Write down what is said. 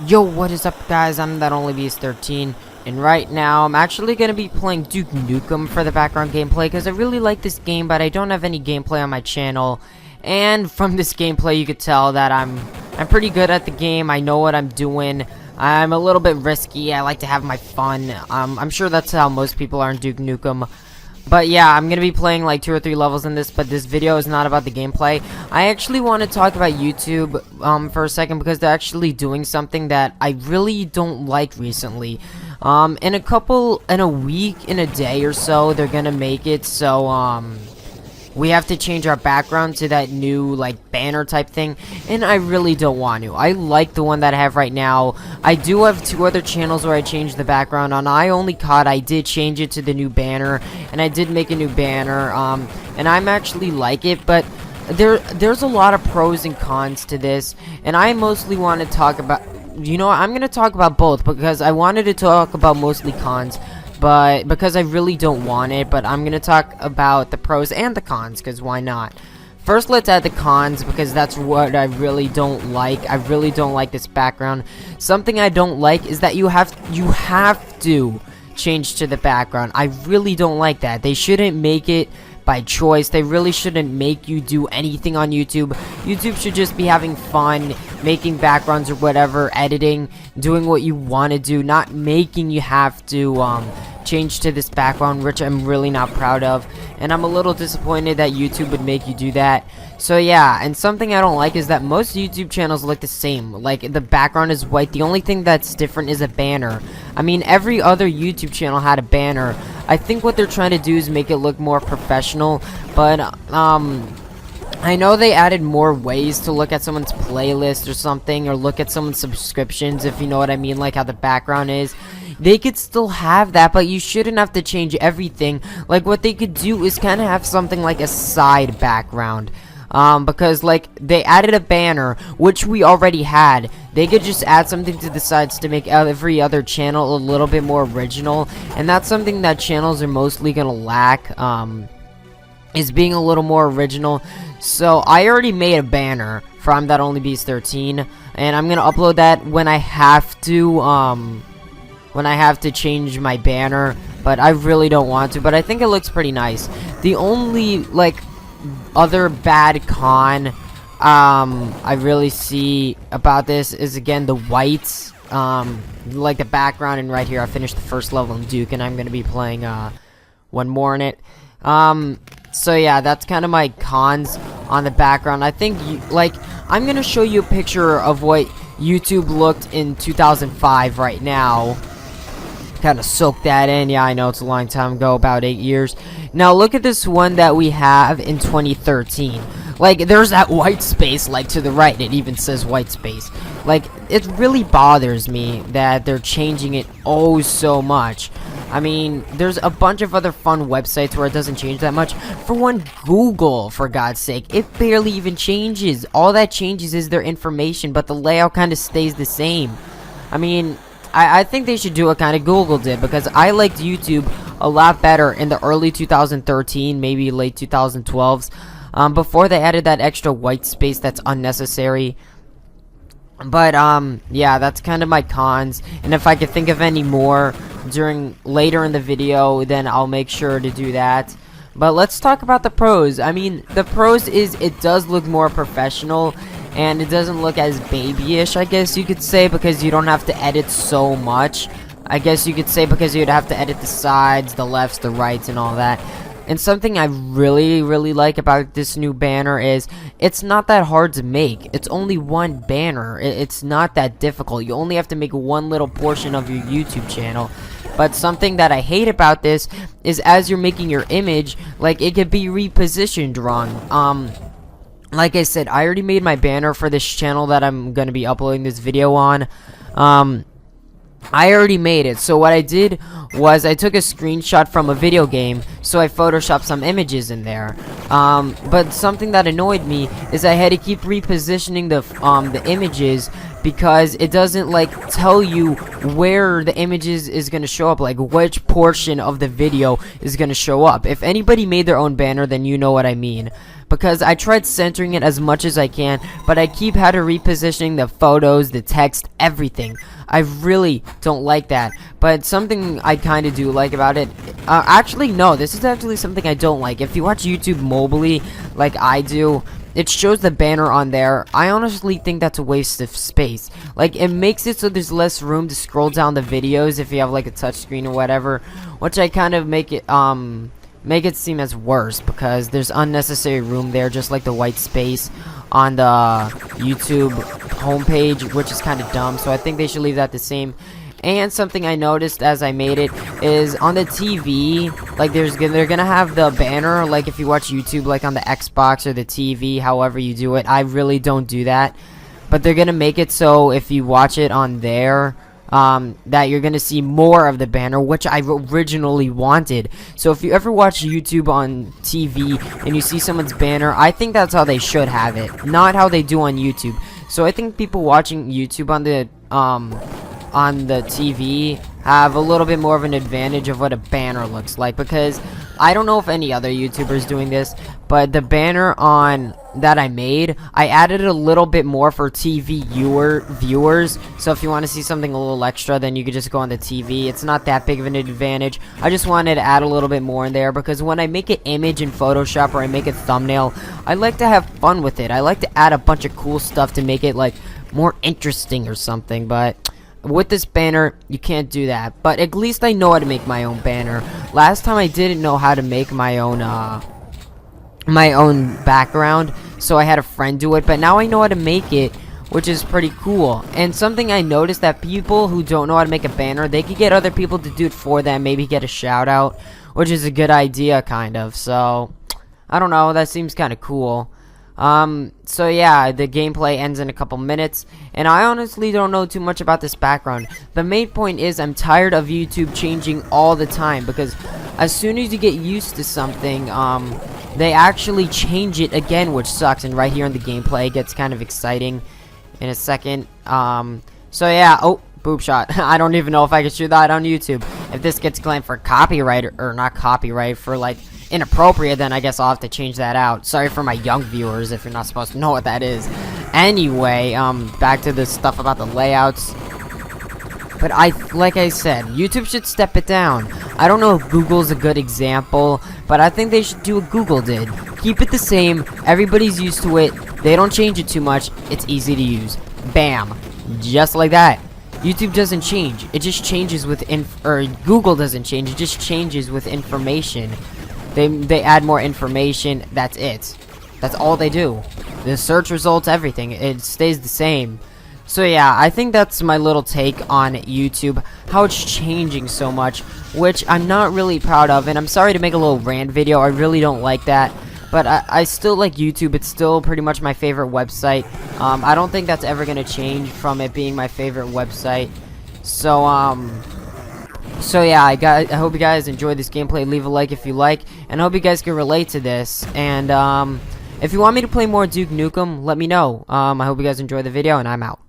Yo, what is up, guys? I'm that only beast 13, and right now I'm actually gonna be playing Duke Nukem for the background gameplay because I really like this game, but I don't have any gameplay on my channel. And from this gameplay, you could tell that I'm pretty good at the game. I know what I'm doing. I'm a little bit risky. I like to have my fun. I'm sure that's how most people are in Duke Nukem. But yeah, I'm gonna be playing like 2 or 3 levels in this, but this video is not about the gameplay. I actually want to talk about YouTube for a second because they're actually doing something that I really don't like recently. In a week, in a day or so, they're gonna make it so we have to change our background to that new like banner type thing, and I really don't want to. I like the one that I have right now. I do have 2 other channels where I changed the background. On I Only COD, I did change it to the new banner, and I did make a new banner, and I'm actually like it, but there's a lot of pros and cons to this, and I mostly want to talk about, you know, I'm gonna talk about both because I wanted to talk about mostly cons, but because I really don't want it, but I'm gonna talk about the pros and the cons, because why not? First, let's add the cons, because that's what I really don't like. I really don't like this background. Something I don't like is that you have to change to the background. I really don't like that. They shouldn't make it by choice. They really shouldn't make you do anything on YouTube. YouTube should just be having fun, making backgrounds or whatever, editing, doing what you want to do, not making you have to change to this background, which I'm really not proud of, and I'm a little disappointed that YouTube would make you do that. So yeah, and something I don't like is that most YouTube channels look the same. Like, the background is white. The only thing that's different is a banner. I mean, every other YouTube channel had a banner. I think what they're trying to do is make it look more professional, but I know they added more ways to look at someone's playlist or something, or look at someone's subscriptions, if you know what I mean, like how the background is. They could still have that, but you shouldn't have to change everything. Like, what they could do is kind of have something like a side background. Because, like, they added a banner, which we already had. They could just add something to the sides to make every other channel a little bit more original. And that's something that channels are mostly gonna lack, is being a little more original. So, I already made a banner for I'm That Only Beast 13. And I'm gonna upload that when I have to change my banner, but I really don't want to, but I think it looks pretty nice. The only like other bad con I really see about this is, again, the whites, like the background. And right here I finished the first level in Duke, and I'm gonna be playing one more in it. So yeah, that's kind of my cons on the background. I think I'm gonna show you a picture of what YouTube looked in 2005 right now. Kind of soak that in. Yeah, I know it's a long time ago, about 8 years. Now look at this one that we have in 2013. Like, there's that white space, like, to the right. It even says white space. Like, it really bothers me that they're changing it oh so much. I mean, there's a bunch of other fun websites where it doesn't change that much. For one, Google, for God's sake, it barely even changes. All that changes is their information, but the layout kind of stays the same. I mean, I think they should do what kind of Google did, because I liked YouTube a lot better in the early 2013, maybe late 2012s, before they added that extra white space that's unnecessary. But yeah, that's kind of my cons, and if I could think of any more later in the video, then I'll make sure to do that. But let's talk about the pros. I mean, the pros is it does look more professional, and it doesn't look as babyish, I guess you could say, because you don't have to edit so much. I guess you could say because you'd have to edit the sides, the lefts, the rights, and all that. And something I really, really like about this new banner is it's not that hard to make. It's only one banner. It's not that difficult. You only have to make one little portion of your YouTube channel. But something that I hate about this is as you're making your image, like, it could be repositioned wrong. Like I said, I already made my banner for this channel that I'm going to be uploading this video on. I already made it. So what I did was I took a screenshot from a video game, so I photoshopped some images in there. But something that annoyed me is I had to keep repositioning the images, because it doesn't like tell you where the images is going to show up, like which portion of the video is going to show up. If anybody made their own banner, then you know what I mean. because I tried centering it as much as I can, but I keep having to repositioning the photos, the text, everything. I really don't like that, but something I kind of do like about it, actually no, this is actually something I don't like. If you watch YouTube mobilely like I do, it shows the banner on there. I honestly think that's a waste of space. Like, it makes it so there's less room to scroll down the videos if you have like a touchscreen or whatever, which I kind of make it seem as worse because there's unnecessary room there, just like the white space on the YouTube homepage, which is kind of dumb. So I think they should leave that the same. And something I noticed as I made it is on the TV, like they're gonna have the banner, like if you watch YouTube, like on the Xbox or the TV, however you do it. I really don't do that, but they're gonna make it so if you watch it on there, that you're gonna see more of the banner, which I originally wanted. So if you ever watch YouTube on TV and you see someone's banner, I think that's how they should have it, not how they do on YouTube. So I think people watching YouTube on the TV have a little bit more of an advantage of what a banner looks like, because I don't know if any other YouTubers doing this, but the banner on that I made, I added a little bit more for TV viewers. So if you want to see something a little extra, then you could just go on the TV. It's not that big of an advantage. I just wanted to add a little bit more in there, because when I make an image in Photoshop or I make a thumbnail, I like to have fun with it. I like to add a bunch of cool stuff to make it like more interesting or something, but with this banner, you can't do that. But at least I know how to make my own banner. Last time I didn't know how to make my own background, so I had a friend do it, but now I know how to make it, which is pretty cool. And something I noticed, that people who don't know how to make a banner, they could get other people to do it for them, maybe get a shout out, which is a good idea, kind of. So I don't know, that seems kind of cool. So yeah, the gameplay ends in a couple minutes, and I honestly don't know too much about this background. The main point is I'm tired of YouTube changing all the time, because as soon as you get used to something, they actually change it again, which sucks. And right here in the gameplay, it gets kind of exciting in a second. So yeah, oh, boob shot. I don't even know if I can shoot that on YouTube. If this gets claimed for copyright, or not copyright, for like inappropriate, then I guess I'll have to change that out. Sorry for my young viewers if you're not supposed to know what that is. Anyway, back to the stuff about the layouts. But like I said, YouTube should step it down. I don't know if Google's a good example, but I think they should do what Google did. Keep it the same, everybody's used to it, they don't change it too much, it's easy to use. Bam. Just like that. YouTube doesn't change, it just changes with Google doesn't change, it just changes with information. They add more information, that's it. That's all they do. The search results, everything, it stays the same. So yeah, I think that's my little take on YouTube, how it's changing so much, which I'm not really proud of, and I'm sorry to make a little rant video, I really don't like that, but I still like YouTube, it's still pretty much my favorite website. I don't think that's ever gonna change from it being my favorite website. So yeah, I hope you guys enjoyed this gameplay. Leave a like if you like, and I hope you guys can relate to this. And if you want me to play more Duke Nukem, let me know. I hope you guys enjoy the video, and I'm out.